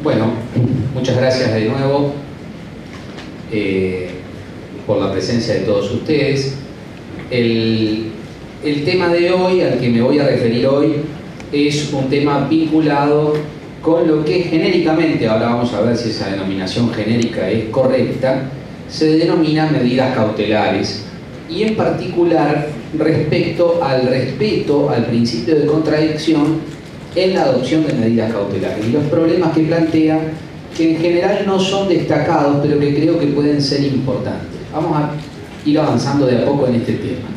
Bueno, muchas gracias de nuevo por la presencia de todos ustedes. El tema de hoy, al que me voy a referir hoy, es un tema vinculado con lo que genéricamente, ahora vamos a ver si esa denominación genérica es correcta, se denomina medidas cautelares, y en particular respecto al respeto al principio de contradicción en la adopción de medidas cautelares y los problemas que plantea, que en general no son destacados, pero que creo que pueden ser importantes. Vamos a ir avanzando de a poco en este tema.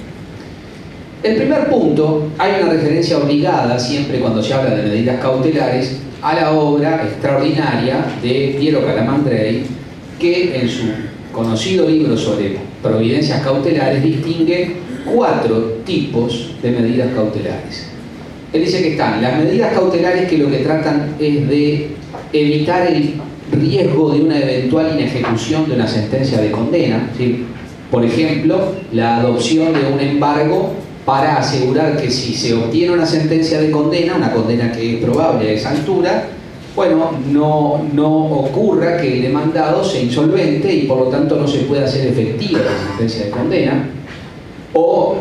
El primer punto, hay una referencia obligada siempre cuando se habla de medidas cautelares a la obra extraordinaria de Piero Calamandrei, que en su conocido libro sobre providencias cautelares distingue 4 tipos de medidas cautelares. Él dice que están las medidas cautelares que lo que tratan es de evitar el riesgo de una eventual inejecución de una sentencia de condena, ¿sí? Por ejemplo, la adopción de un embargo para asegurar que si se obtiene una sentencia de condena, una condena que es probable a esa altura, bueno, no ocurra que el demandado sea insolvente y por lo tanto no se pueda hacer efectiva la sentencia de condena, o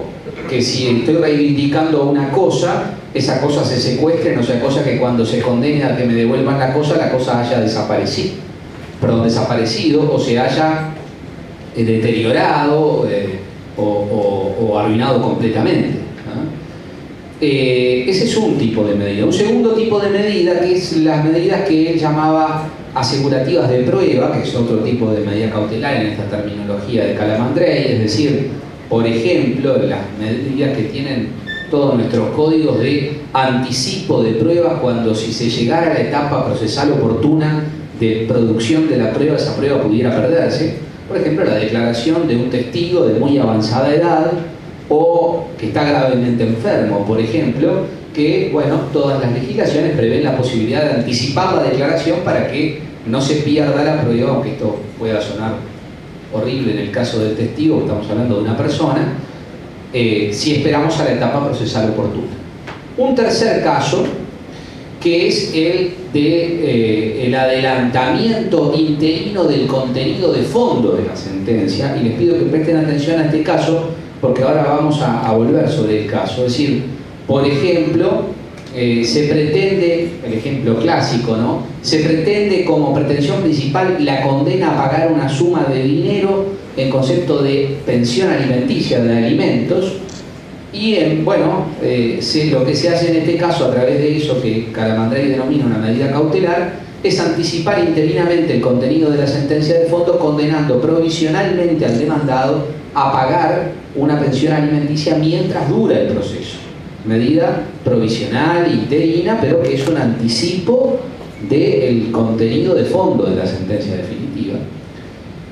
que si estoy reivindicando una cosa, esa cosa se secuestre, no sea cosa que cuando se condene a que me devuelvan la cosa haya desaparecido, o se haya deteriorado o arruinado completamente, ¿no? Ese es un tipo de medida. Un segundo tipo de medida, que es las medidas que él llamaba asegurativas de prueba, que es otro tipo de medida cautelar en esta terminología de Calamandrei, es decir, por ejemplo, las medidas que tienen todos nuestros códigos de anticipo de pruebas cuando si se llegara a la etapa procesal oportuna de producción de la prueba, esa prueba pudiera perderse. Por ejemplo, la declaración de un testigo de muy avanzada edad o que está gravemente enfermo, por ejemplo, que, bueno, todas las legislaciones prevén la posibilidad de anticipar la declaración para que no se pierda la prueba, aunque esto pueda sonar horrible en el caso del testigo, estamos hablando de una persona, si esperamos a la etapa procesal oportuna. Un tercer caso, que es el de el adelantamiento interino del contenido de fondo de la sentencia, y les pido que presten atención a este caso porque ahora vamos a volver sobre el caso. Es decir, por ejemplo, se pretende, el ejemplo clásico, ¿no? Se pretende como pretensión principal la condena a pagar una suma de dinero en concepto de pensión alimenticia de alimentos, y bueno, lo que se hace en este caso a través de eso que Calamandrei denomina una medida cautelar es anticipar interinamente el contenido de la sentencia de fondo, condenando provisionalmente al demandado a pagar una pensión alimenticia mientras dura el proceso. Medida provisional, interina, pero que es un anticipo del contenido de fondo de la sentencia definitiva.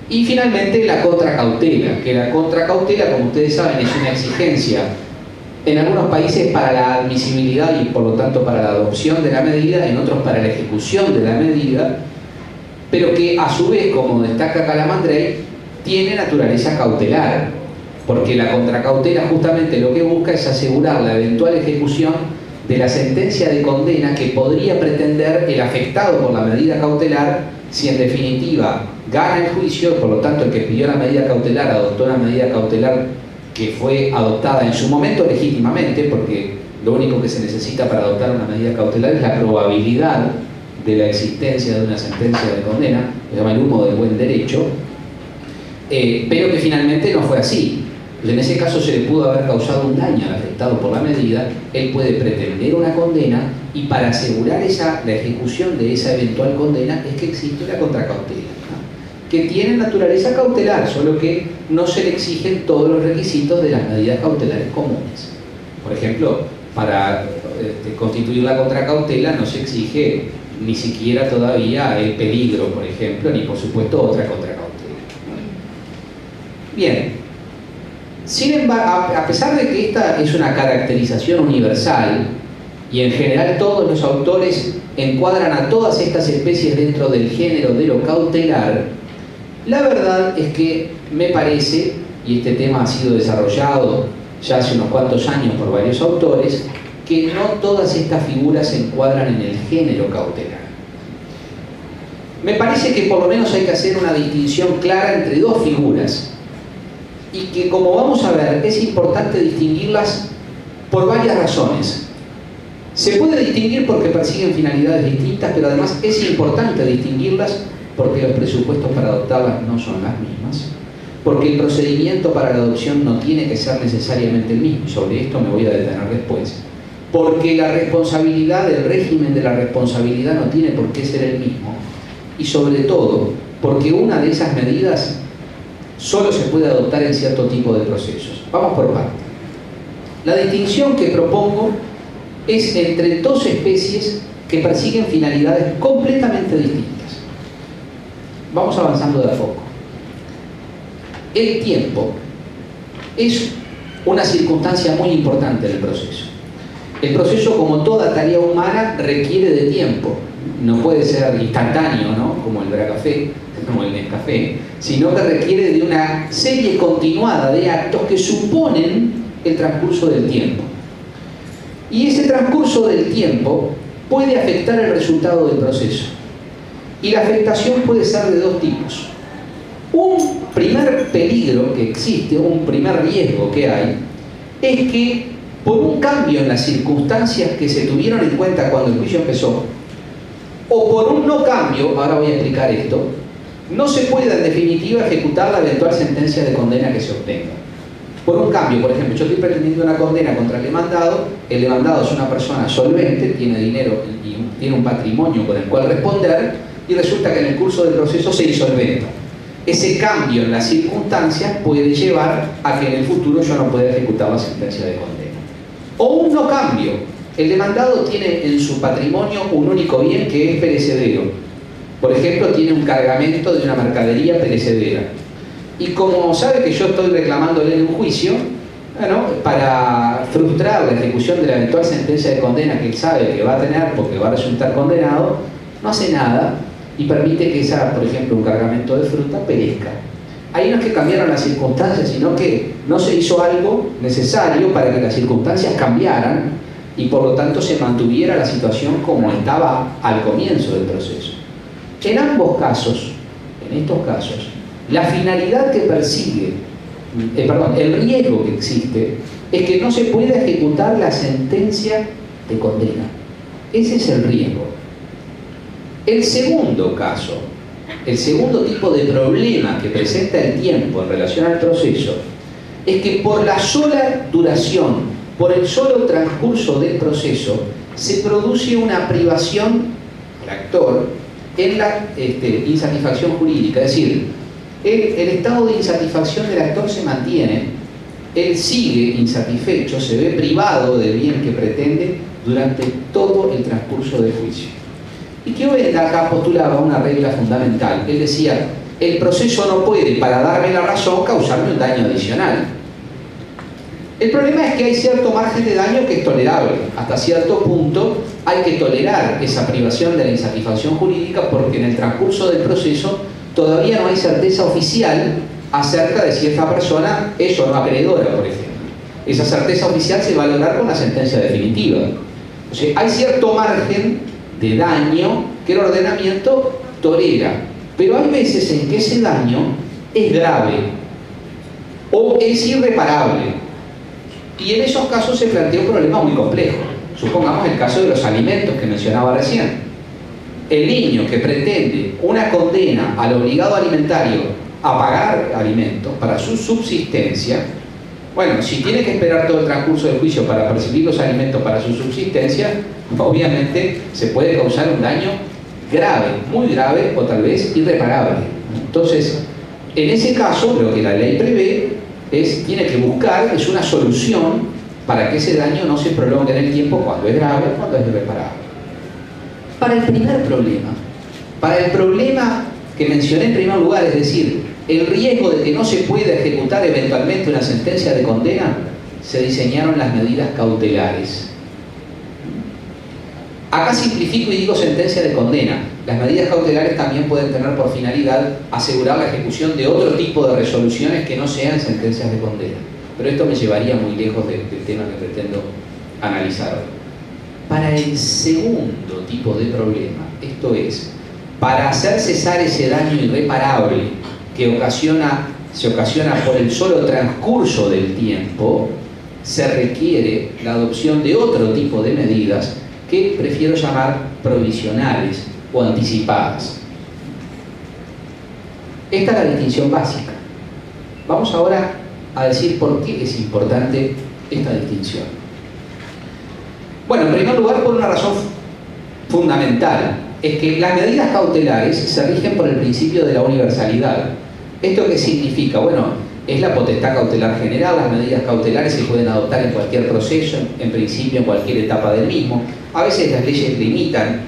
Y finalmente la contracautela, que la contracautela, como ustedes saben, es una exigencia en algunos países para la admisibilidad y por lo tanto para la adopción de la medida, en otros para la ejecución de la medida, pero que a su vez, como destaca Calamandrei, tiene naturaleza cautelar, porque la contracautela justamente lo que busca es asegurar la eventual ejecución de la sentencia de condena que podría pretender el afectado por la medida cautelar si en definitiva gana el juicio. Por lo tanto, el que pidió la medida cautelar adoptó una medida cautelar que fue adoptada en su momento legítimamente, porque lo único que se necesita para adoptar una medida cautelar es la probabilidad de la existencia de una sentencia de condena, se llama el humo del buen derecho, pero que finalmente no fue así. En ese caso se le pudo haber causado un daño al afectado por la medida, él puede pretender una condena, y para asegurar la ejecución de esa eventual condena es que existe la contracautela, ¿no? Que tiene naturaleza cautelar, solo que no se le exigen todos los requisitos de las medidas cautelares comunes. Por ejemplo, para constituir la contracautela no se exige ni siquiera todavía el peligro, por ejemplo, ni por supuesto otra contracautela. Bien, sin embargo, a pesar de que esta es una caracterización universal y en general todos los autores encuadran a todas estas especies dentro del género de lo cautelar, la verdad es que me parece, y este tema ha sido desarrollado ya hace unos cuantos años por varios autores, que no todas estas figuras se encuadran en el género cautelar. me parece que por lo menos hay que hacer una distinción clara entre dos figuras y que, como vamos a ver, es importante distinguirlas por varias razones. Se puede distinguir porque persiguen finalidades distintas, pero además es importante distinguirlas porque los presupuestos para adoptarlas no son las mismas, porque el procedimiento para la adopción no tiene que ser necesariamente el mismo, y sobre esto me voy a detener después, porque la responsabilidad, el régimen de la responsabilidad no tiene por qué ser el mismo, y sobre todo porque una de esas medidas solo se puede adoptar en cierto tipo de procesos. Vamos por partes. La distinción que propongo es entre dos especies que persiguen finalidades completamente distintas. Vamos avanzando de a poco. El tiempo es una circunstancia muy importante del proceso. El proceso, como toda tarea humana, requiere de tiempo. No puede ser instantáneo, ¿no?, como el Bracafé, como el Nescafé, sino que requiere de una serie continuada de actos que suponen el transcurso del tiempo. Y ese transcurso del tiempo puede afectar el resultado del proceso. Y la afectación puede ser de dos tipos. Un primer peligro que existe, un primer riesgo que hay, es que por un cambio en las circunstancias que se tuvieron en cuenta cuando el juicio empezó, o por un no cambio, ahora voy a explicar esto, no se puede en definitiva ejecutar la eventual sentencia de condena que se obtenga. Por un cambio, por ejemplo, yo estoy pretendiendo una condena contra el demandado es una persona solvente, tiene dinero y tiene un patrimonio con el cual responder, y resulta que en el curso del proceso se insolventa. Ese cambio en las circunstancias puede llevar a que en el futuro yo no pueda ejecutar la sentencia de condena. O un no cambio. El demandado tiene en su patrimonio un único bien que es perecedero. Por ejemplo, tiene un cargamento de una mercadería perecedera. Y como sabe que yo estoy reclamándole en un juicio, bueno, para frustrar la ejecución de la eventual sentencia de condena que él sabe que va a tener porque va a resultar condenado, no hace nada y permite que por ejemplo, un cargamento de fruta perezca. Ahí no es que cambiaron las circunstancias, sino que no se hizo algo necesario para que las circunstancias cambiaran y por lo tanto se mantuviera la situación como estaba al comienzo del proceso. En ambos casos, en estos casos, la finalidad que persigue, el riesgo que existe, es que no se pueda ejecutar la sentencia de condena. Ese es el riesgo. El segundo caso, el segundo tipo de problema que presenta el tiempo en relación al proceso, es que por la sola duración, por el solo transcurso del proceso, se produce una privación al actor en la insatisfacción jurídica. Es decir, el estado de insatisfacción del actor se mantiene, él sigue insatisfecho, se ve privado del bien que pretende durante todo el transcurso del juicio. Y que acá postulaba una regla fundamental. Él decía, el proceso no puede, para darme la razón, causarme un daño adicional. El problema es que hay cierto margen de daño que es tolerable. Hasta cierto punto hay que tolerar esa privación de la insatisfacción jurídica porque en el transcurso del proceso todavía no hay certeza oficial acerca de si esta persona es o no acreedora, por ejemplo. Esa certeza oficial se va a lograr con la sentencia definitiva. O sea, hay cierto margen de daño que el ordenamiento tolera, pero hay veces en que ese daño es grave o es irreparable, y en esos casos se plantea un problema muy complejo. Supongamos el caso de los alimentos que mencionaba recién. El niño que pretende una condena al obligado alimentario a pagar alimentos para su subsistencia, bueno, si tiene que esperar todo el transcurso del juicio para percibir los alimentos para su subsistencia, obviamente se puede causar un daño grave, muy grave o tal vez irreparable. Entonces, en ese caso, lo que la ley prevé tiene que buscar una solución para que ese daño no se prolongue en el tiempo cuando es grave o cuando es irreparable. Para el primer problema, para el problema que mencioné en primer lugar, es decir, el riesgo de que no se pueda ejecutar eventualmente una sentencia de condena, se diseñaron las medidas cautelares. Acá simplifico y digo sentencia de condena. Las medidas cautelares también pueden tener por finalidad asegurar la ejecución de otro tipo de resoluciones que no sean sentencias de condena. Pero esto me llevaría muy lejos del tema que pretendo analizar hoy. Para el segundo tipo de problema, esto es, para hacer cesar ese daño irreparable que se ocasiona por el solo transcurso del tiempo, se requiere la adopción de otro tipo de medidas que prefiero llamar provisionales o anticipadas. Esta es la distinción básica. Vamos ahora a decir por qué es importante esta distinción. Bueno, en primer lugar, por una razón fundamental, es que las medidas cautelares se rigen por el principio de la universalidad. ¿Esto qué significa? Bueno, es la potestad cautelar general, las medidas cautelares se pueden adoptar en cualquier proceso, en principio en cualquier etapa del mismo. A veces las leyes limitan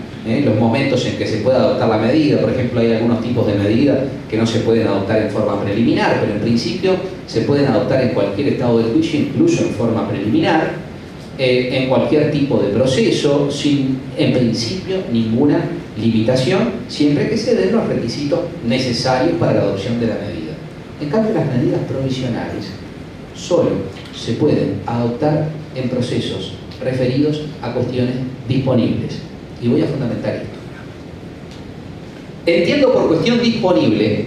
los momentos en que se puede adoptar la medida. Por ejemplo, hay algunos tipos de medidas que no se pueden adoptar en forma preliminar, pero en principio se pueden adoptar en cualquier estado de juicio, incluso en forma preliminar, en cualquier tipo de proceso, sin en principio ninguna limitación, siempre que se den los requisitos necesarios para la adopción de la medida. En cambio, las medidas provisionales solo se pueden adoptar en procesos referidos a cuestiones disponibles. Y voy a fundamentar esto. Entiendo por cuestión disponible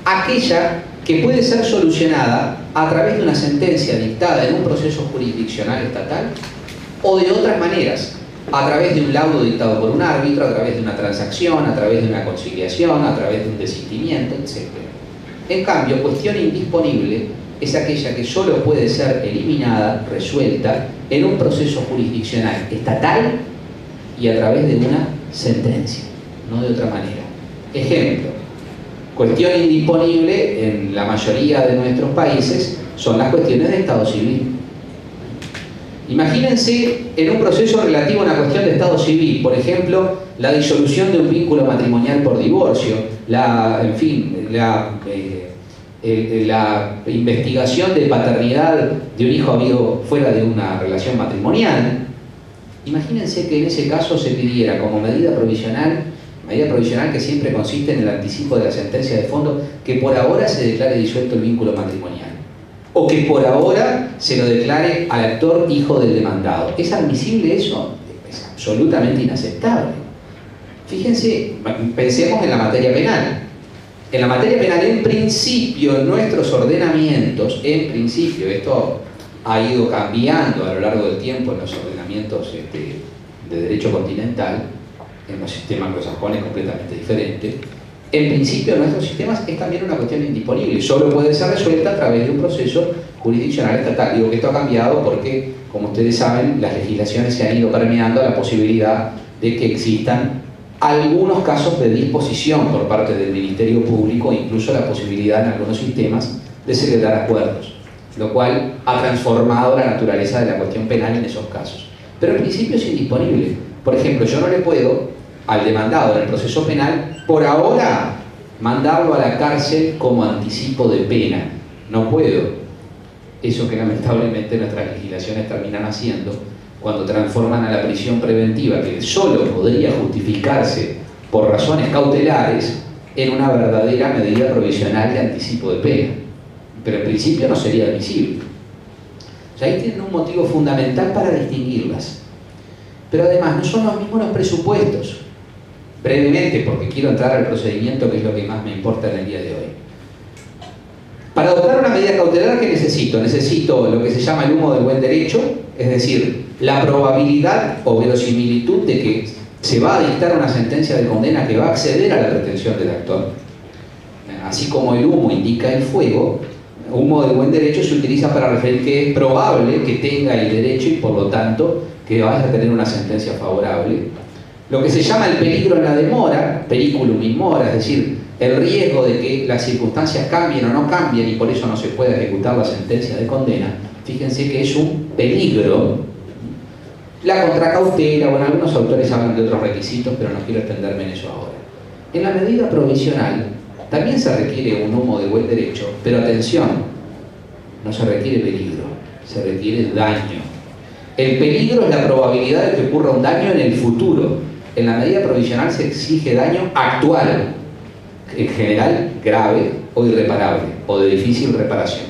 aquella que puede ser solucionada a través de una sentencia dictada en un proceso jurisdiccional estatal o de otras maneras, a través de un laudo dictado por un árbitro, a través de una transacción, a través de una conciliación, a través de un desistimiento, etc. En cambio, cuestión indisponible es aquella que solo puede ser eliminada, resuelta, en un proceso jurisdiccional estatal y a través de una sentencia, no de otra manera. Ejemplo, cuestión indisponible en la mayoría de nuestros países son las cuestiones de estado civil. Imagínense en un proceso relativo a una cuestión de estado civil, por ejemplo, la disolución de un vínculo matrimonial por divorcio, la investigación de paternidad de un hijo habido fuera de una relación matrimonial. Imagínense que en ese caso se pidiera como medida provisional que siempre consiste en el anticipo de la sentencia de fondo, que por ahora se declare disuelto el vínculo matrimonial, o que por ahora se lo declare al actor hijo del demandado. ¿Es admisible eso? Es absolutamente inaceptable. Fíjense, pensemos en la materia penal. En la materia penal, en principio, en nuestros ordenamientos, en principio, esto ha ido cambiando a lo largo del tiempo en los ordenamientos de derecho continental, en los sistemas anglosajones es completamente diferente. En principio, en nuestros sistemas es también una cuestión indisponible, solo puede ser resuelta a través de un proceso jurisdiccional estatal. Digo que esto ha cambiado porque, como ustedes saben, las legislaciones se han ido permeando a la posibilidad de que existan algunos casos de disposición por parte del Ministerio Público, incluso la posibilidad en algunos sistemas de celebrar acuerdos, lo cual ha transformado la naturaleza de la cuestión penal en esos casos. Pero en principio es indisponible. Por ejemplo, yo no le puedo al demandado en el proceso penal, por ahora, mandarlo a la cárcel como anticipo de pena. No puedo. Eso que lamentablemente nuestras legislaciones terminan haciendo cuando transforman a la prisión preventiva, que solo podría justificarse por razones cautelares, en una verdadera medida provisional de anticipo de pena. Pero en principio no sería admisible. O sea, ahí tienen un motivo fundamental para distinguirlas. Pero además no son los mismos los presupuestos. Brevemente, porque quiero entrar al procedimiento, que es lo que más me importa en el día de hoy. Para adoptar una medida cautelar, ¿qué necesito? Necesito lo que se llama el humo del buen derecho, es decir, la probabilidad o verosimilitud de que se va a dictar una sentencia de condena que va a acceder a la pretensión del actor. Así como el humo indica el fuego, humo del buen derecho se utiliza para referir que es probable que tenga el derecho y por lo tanto que vaya a tener una sentencia favorable. Lo que se llama el peligro en la demora, periculum in mora, es decir, el riesgo de que las circunstancias cambien o no cambien y por eso no se pueda ejecutar la sentencia de condena, fíjense que es un peligro. La contracautela, bueno, algunos autores hablan de otros requisitos, pero no quiero extenderme en eso ahora. En la medida provisional también se requiere un humo de buen derecho, pero atención, no se requiere peligro, se requiere daño. El peligro es la probabilidad de que ocurra un daño en el futuro. En la medida provisional se exige daño actual, en general grave o irreparable, o de difícil reparación.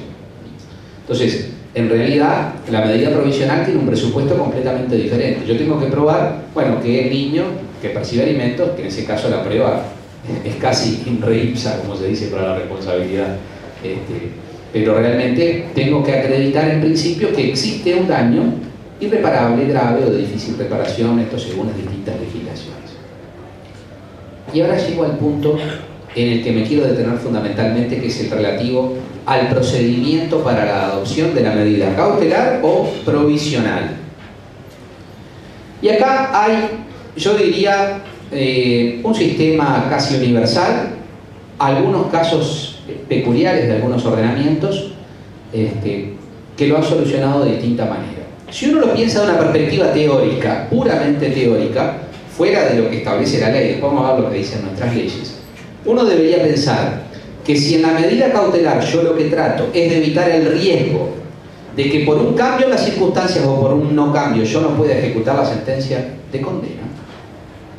Entonces, En realidad, la medida provisional tiene un presupuesto completamente diferente. Yo tengo que probar, bueno, que el niño que percibe alimentos, que en ese caso la prueba es casi in re ipsa, como se dice, para la responsabilidad. Pero realmente tengo que acreditar en principio que existe un daño irreparable, grave o de difícil reparación, esto según las distintas legislaciones. Y ahora llego al punto en el que me quiero detener fundamentalmente, que es el relativo al procedimiento para la adopción de la medida cautelar o provisional. Y acá hay, yo diría, un sistema casi universal, algunos casos peculiares de algunos ordenamientos que lo han solucionado de distinta manera. Si uno lo piensa de una perspectiva teórica, puramente teórica, fuera de lo que establece la ley, después vamos a ver lo que dicen nuestras leyes, uno debería pensar que si en la medida cautelar yo lo que trato es de evitar el riesgo de que por un cambio en las circunstancias o por un no cambio yo no pueda ejecutar la sentencia de condena,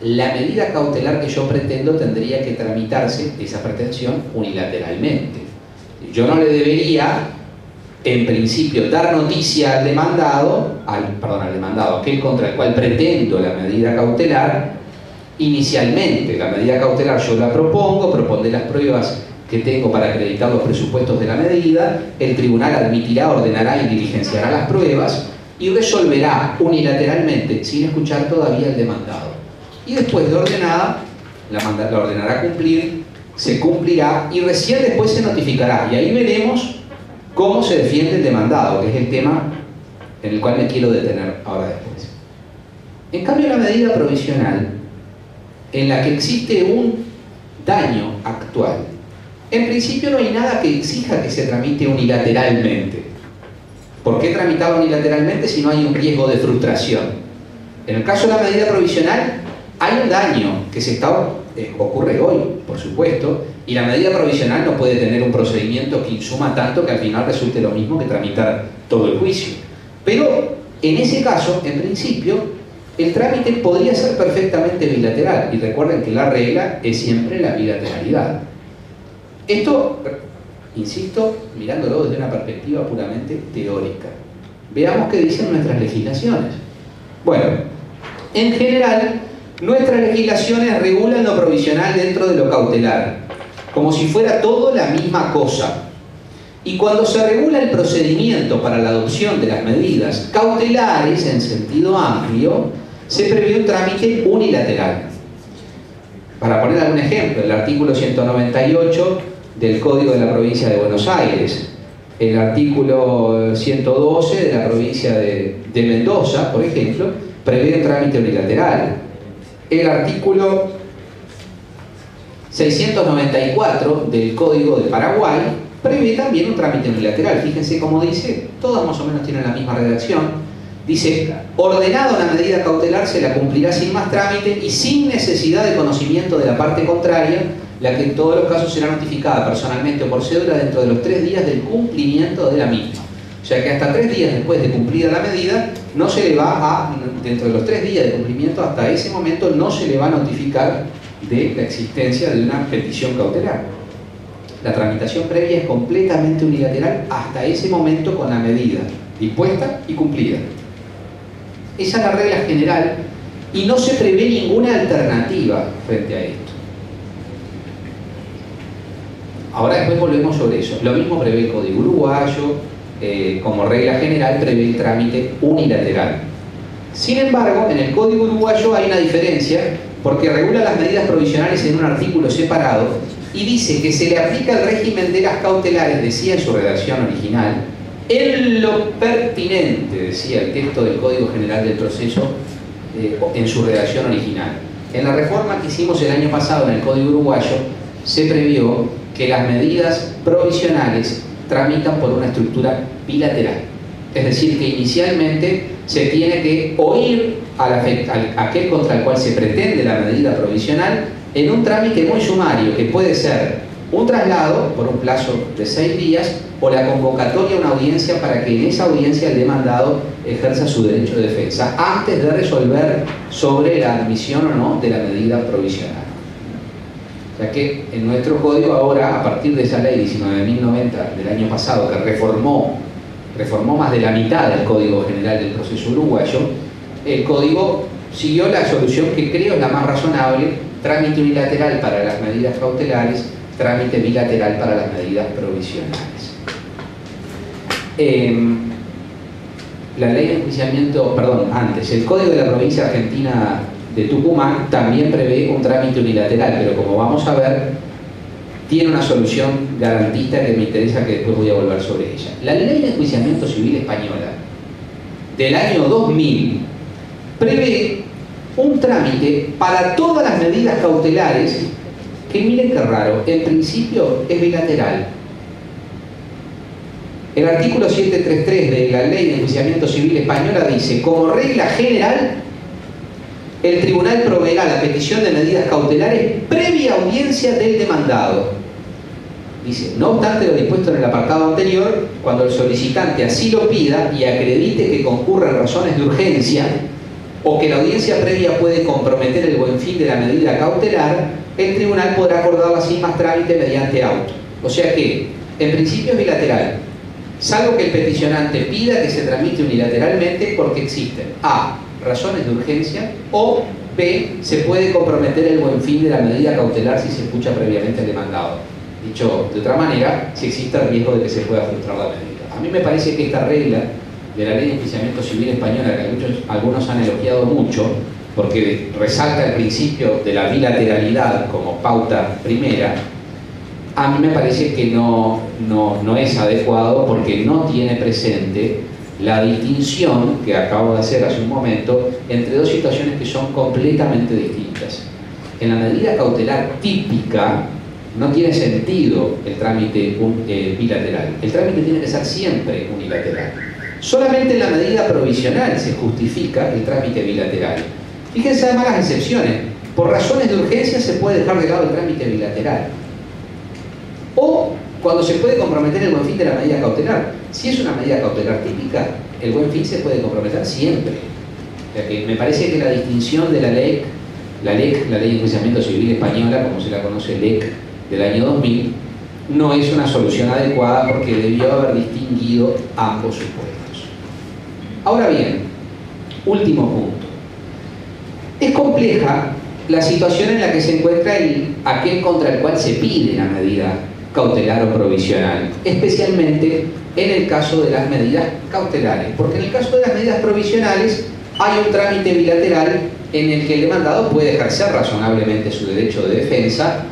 la medida cautelar que yo pretendo tendría que tramitarse, esa pretensión, unilateralmente. Yo no le debería, en principio, dar noticia al demandado, aquel contra el cual pretendo la medida cautelar. Inicialmente, la medida cautelar yo la propondré las pruebas que tengo para acreditar los presupuestos de la medida, el tribunal admitirá, ordenará y diligenciará las pruebas y resolverá unilateralmente, sin escuchar todavía al demandado. Y después de ordenada, la ordenará cumplir, se cumplirá y recién después se notificará. Y ahí veremos cómo se defiende el demandado, que es el tema en el cual me quiero detener ahora después. En cambio, la medida provisional, en la que existe un daño actual, en principio no hay nada que exija que se tramite unilateralmente. ¿Por qué tramitar unilateralmente si no hay un riesgo de frustración? En el caso de la medida provisional, hay un daño que ocurre hoy, por supuesto, y la medida provisional no puede tener un procedimiento que insuma tanto que al final resulte lo mismo que tramitar todo el juicio. Pero en ese caso, en principio, el trámite podría ser perfectamente bilateral, y recuerden que la regla es siempre la bilateralidad. Esto, insisto, mirándolo desde una perspectiva puramente teórica. Veamos qué dicen nuestras legislaciones. Bueno, en general, nuestras legislaciones regulan lo provisional dentro de lo cautelar, como si fuera todo la misma cosa. Y cuando se regula el procedimiento para la adopción de las medidas cautelares en sentido amplio, se prevé un trámite unilateral. Para poner algún ejemplo, el artículo 198 del Código de la Provincia de Buenos Aires, el artículo 112 de la provincia de Mendoza, por ejemplo, prevé un trámite unilateral. El artículo 694 del Código de Paraguay prevé también un trámite unilateral. Fíjense cómo dice, todas más o menos tienen la misma redacción. Dice, ordenada una medida cautelar se la cumplirá sin más trámite y sin necesidad de conocimiento de la parte contraria, la que en todos los casos será notificada personalmente o por cédula dentro de los 3 días del cumplimiento de la misma. O sea que hasta 3 días después de cumplida la medida, no se le va dentro de los 3 días de cumplimiento, hasta ese momento no se le va a notificar de la existencia de una petición cautelar. La tramitación previa es completamente unilateral hasta ese momento con la medida dispuesta y cumplida. Esa es la regla general y no se prevé ninguna alternativa frente a esto. Ahora después volvemos sobre eso. Lo mismo prevé el Código Uruguayo, como regla general prevé el trámite unilateral. Sin embargo, en el Código Uruguayo hay una diferencia porque regula las medidas provisionales en un artículo separado y dice que se le aplica el régimen de las cautelares, decía en su redacción original, en lo pertinente, decía el texto del Código General del Proceso en su redacción original. En la reforma que hicimos el año pasado en el Código Uruguayo se previó que las medidas provisionales tramitan por una estructura bilateral. Es decir, que inicialmente se tiene que oír a aquel contra el cual se pretende la medida provisional en un trámite muy sumario, que puede ser un traslado por un plazo de 6 días o la convocatoria a una audiencia para que en esa audiencia el demandado ejerza su derecho de defensa antes de resolver sobre la admisión o no de la medida provisional. O sea que en nuestro código ahora, a partir de esa ley 19.090 del año pasado, que reformó reformó más de la mitad del Código General del Proceso Uruguayo, el Código siguió la solución que creo es la más razonable: trámite unilateral para las medidas cautelares, trámite bilateral para las medidas provisionales. La ley de enjuiciamiento, el Código de la Provincia Argentina de Tucumán también prevé un trámite unilateral, pero como vamos a ver, tiene una solución garantista que me interesa, que después voy a volver sobre ella. La ley de enjuiciamiento civil española del año 2000 prevé un trámite para todas las medidas cautelares que, miren qué raro, en principio es bilateral. El artículo 733 de la Ley de Enjuiciamiento Civil Española dice: como regla general, el tribunal proveerá la petición de medidas cautelares previa audiencia del demandado. Dice: no obstante lo dispuesto en el apartado anterior, cuando el solicitante así lo pida y acredite que concurren razones de urgencia o que la audiencia previa puede comprometer el buen fin de la medida cautelar, el tribunal podrá acordarla sin más trámite mediante auto. O sea que, en principio es bilateral, salvo que el peticionante pida que se tramite unilateralmente porque existen a. razones de urgencia, o b. se puede comprometer el buen fin de la medida cautelar si se escucha previamente al demandado. Dicho de otra manera, si existe el riesgo de que se pueda frustrar la medida. A mí me parece que esta regla de la Ley de Enjuiciamiento Civil Española, que algunos han elogiado mucho, porque resalta el principio de la bilateralidad como pauta primera, a mí me parece que no es adecuado, porque no tiene presente la distinción que acabo de hacer hace un momento entre dos situaciones que son completamente distintas. En la medida cautelar típica no tiene sentido el trámite bilateral. El trámite tiene que ser siempre unilateral. Solamente en la medida provisional se justifica el trámite bilateral. Fíjense además las excepciones. Por razones de urgencia se puede dejar de lado el trámite bilateral. O cuando se puede comprometer el buen fin de la medida cautelar. Si es una medida cautelar típica, el buen fin se puede comprometer siempre. O sea que me parece que la distinción de la Ley de Enjuiciamiento Civil Española, como se la conoce, LEC, del año 2000, no es una solución adecuada, porque debió haber distinguido ambos supuestos. Ahora bien, último punto. Es compleja la situación en la que se encuentra aquel contra el cual se pide la medida cautelar o provisional, especialmente en el caso de las medidas cautelares, porque en el caso de las medidas provisionales hay un trámite bilateral en el que el demandado puede ejercer razonablemente su derecho de defensa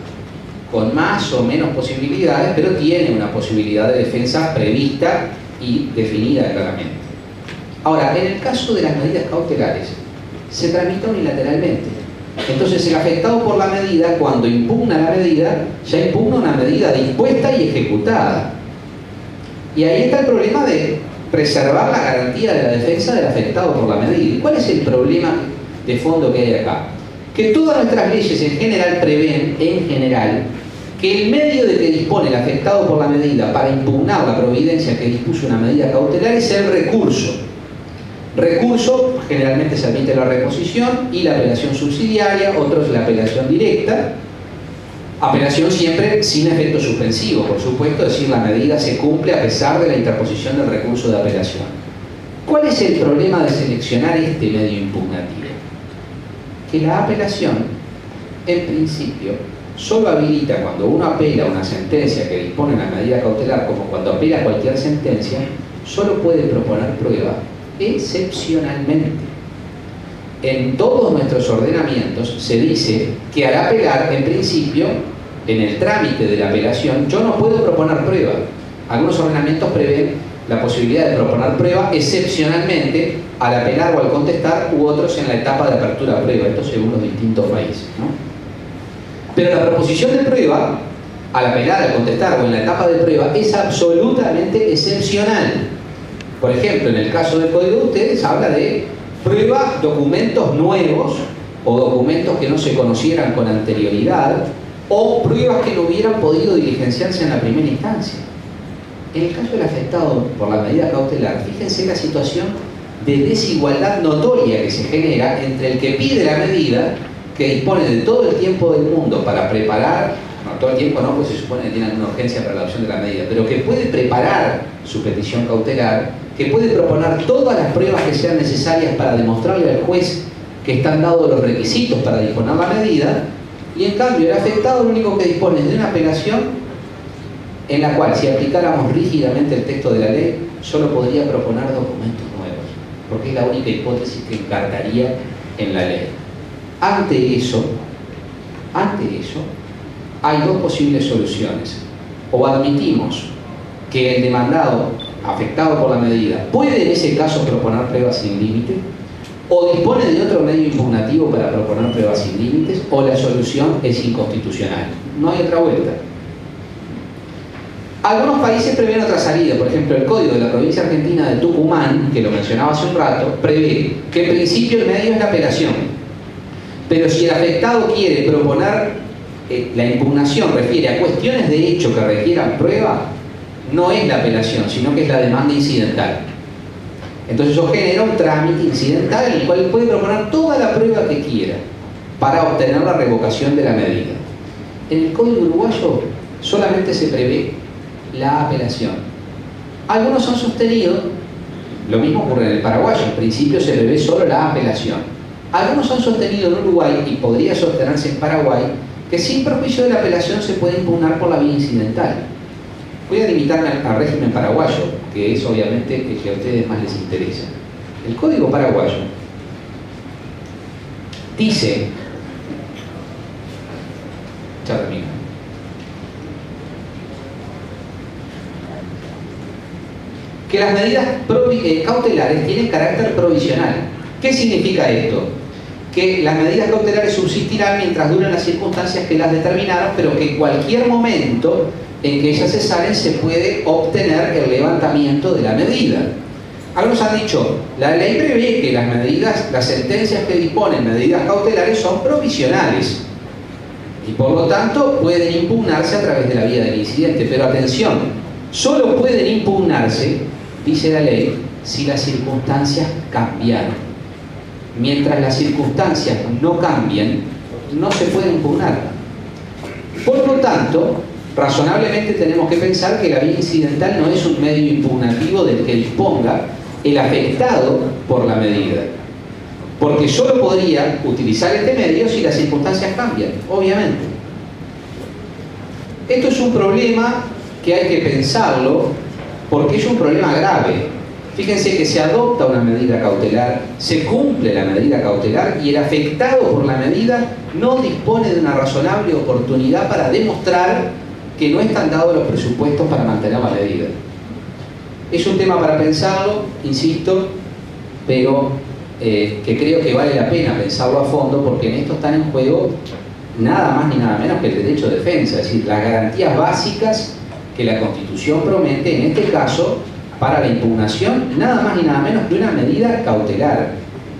con más o menos posibilidades, pero tiene una posibilidad de defensa prevista y definida claramente. Ahora, en el caso de las medidas cautelares se tramita unilateralmente. Entonces el afectado por la medida, cuando impugna la medida, ya impugna una medida dispuesta y ejecutada. Y ahí está el problema de preservar la garantía de la defensa del afectado por la medida. ¿Y cuál es el problema de fondo que hay acá? Que todas nuestras leyes en general prevén, que el medio de que dispone el afectado por la medida para impugnar la providencia que dispuso una medida cautelar es el recurso. Recurso generalmente se admite la reposición y la apelación subsidiaria, otros la apelación directa. Apelación siempre sin efecto suspensivo, por supuesto, es decir, la medida se cumple a pesar de la interposición del recurso de apelación. ¿Cuál es el problema de seleccionar este medio impugnativo? Que la apelación, en principio, solo habilita cuando uno apela a una sentencia que dispone una medida cautelar, como cuando apela a cualquier sentencia, solo puede proponer prueba excepcionalmente. En todos nuestros ordenamientos se dice que al apelar, en principio, en el trámite de la apelación, yo no puedo proponer prueba. Algunos ordenamientos prevén la posibilidad de proponer prueba excepcionalmente al apelar o al contestar, u otros en la etapa de apertura a prueba, esto según los distintos países, ¿no? Pero la proposición de prueba, al apelar, al contestar o en la etapa de prueba, es absolutamente excepcional. Por ejemplo, en el caso del Código de ustedes habla de prueba, documentos nuevos o documentos que no se conocieran con anterioridad, o pruebas que no hubieran podido diligenciarse en la primera instancia. En el caso del afectado por la medida cautelar, fíjense la situación de desigualdad notoria que se genera entre el que pide la medida, que dispone de todo el tiempo del mundo para preparar no todo el tiempo no, pues se supone que tiene alguna urgencia para la adopción de la medida, pero que puede preparar su petición cautelar, que puede proponer todas las pruebas que sean necesarias para demostrarle al juez que están dados los requisitos para disponer la medida, y en cambio el afectado lo único que dispone es de una apelación en la cual, si aplicáramos rígidamente el texto de la ley, solo podría proponer documentos nuevos, porque es la única hipótesis que encarnaría en la ley. Ante eso, hay dos posibles soluciones. O admitimos que el demandado, afectado por la medida, puede en ese caso proponer pruebas sin límite, o dispone de otro medio impugnativo para proponer pruebas sin límites, o la solución es inconstitucional. No hay otra vuelta. Algunos países prevén otra salida. Por ejemplo, el Código de la Provincia Argentina de Tucumán, que lo mencionaba hace un rato, prevé que en principio el medio es la apelación. Pero si el afectado quiere proponer, la impugnación refiere a cuestiones de hecho que requieran prueba, no es la apelación, sino que es la demanda incidental. Entonces eso genera un trámite incidental en el cual puede proponer toda la prueba que quiera para obtener la revocación de la medida. En el Código uruguayo solamente se prevé la apelación. Algunos han sostenido, lo mismo ocurre en el paraguayo, en principio se prevé solo la apelación. Algunos han sostenido en Uruguay, y podría sostenerse en Paraguay, que sin perjuicio de la apelación se puede impugnar por la vía incidental. Voy a limitarme al régimen paraguayo, que es obviamente el que a ustedes más les interesa. El Código paraguayo dice, ya termino, que las medidas cautelares tienen carácter provisional. ¿Qué significa esto? Que las medidas cautelares subsistirán mientras duren las circunstancias que las determinaron, pero que en cualquier momento en que ellas cesaren se puede obtener el levantamiento de la medida. Algunos han dicho, la ley prevé que las sentencias que disponen medidas cautelares son provisionales y por lo tanto pueden impugnarse a través de la vía del incidente. Pero atención, solo pueden impugnarse, dice la ley, si las circunstancias cambiaron. Mientras las circunstancias no cambien, no se puede impugnar. Por lo tanto, razonablemente tenemos que pensar que la vía incidental no es un medio impugnativo del que disponga el afectado por la medida, porque solo podría utilizar este medio si las circunstancias cambian, obviamente. Esto es un problema que hay que pensarlo porque es un problema grave. Fíjense que se adopta una medida cautelar, se cumple la medida cautelar y el afectado por la medida no dispone de una razonable oportunidad para demostrar que no están dados los presupuestos para mantener la medida. Es un tema para pensarlo, insisto, pero que creo que vale la pena pensarlo a fondo, porque en esto están en juego nada más ni nada menos que el derecho de defensa, es decir, las garantías básicas que la Constitución promete, en este caso, para la impugnación, nada más ni nada menos que una medida cautelar,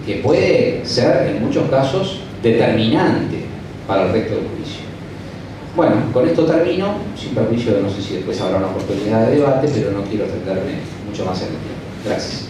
que puede ser, en muchos casos, determinante para el resto del juicio. Bueno, con esto termino, sin perjuicio, no sé si después habrá una oportunidad de debate, pero no quiero extenderme mucho más en el tiempo. Gracias.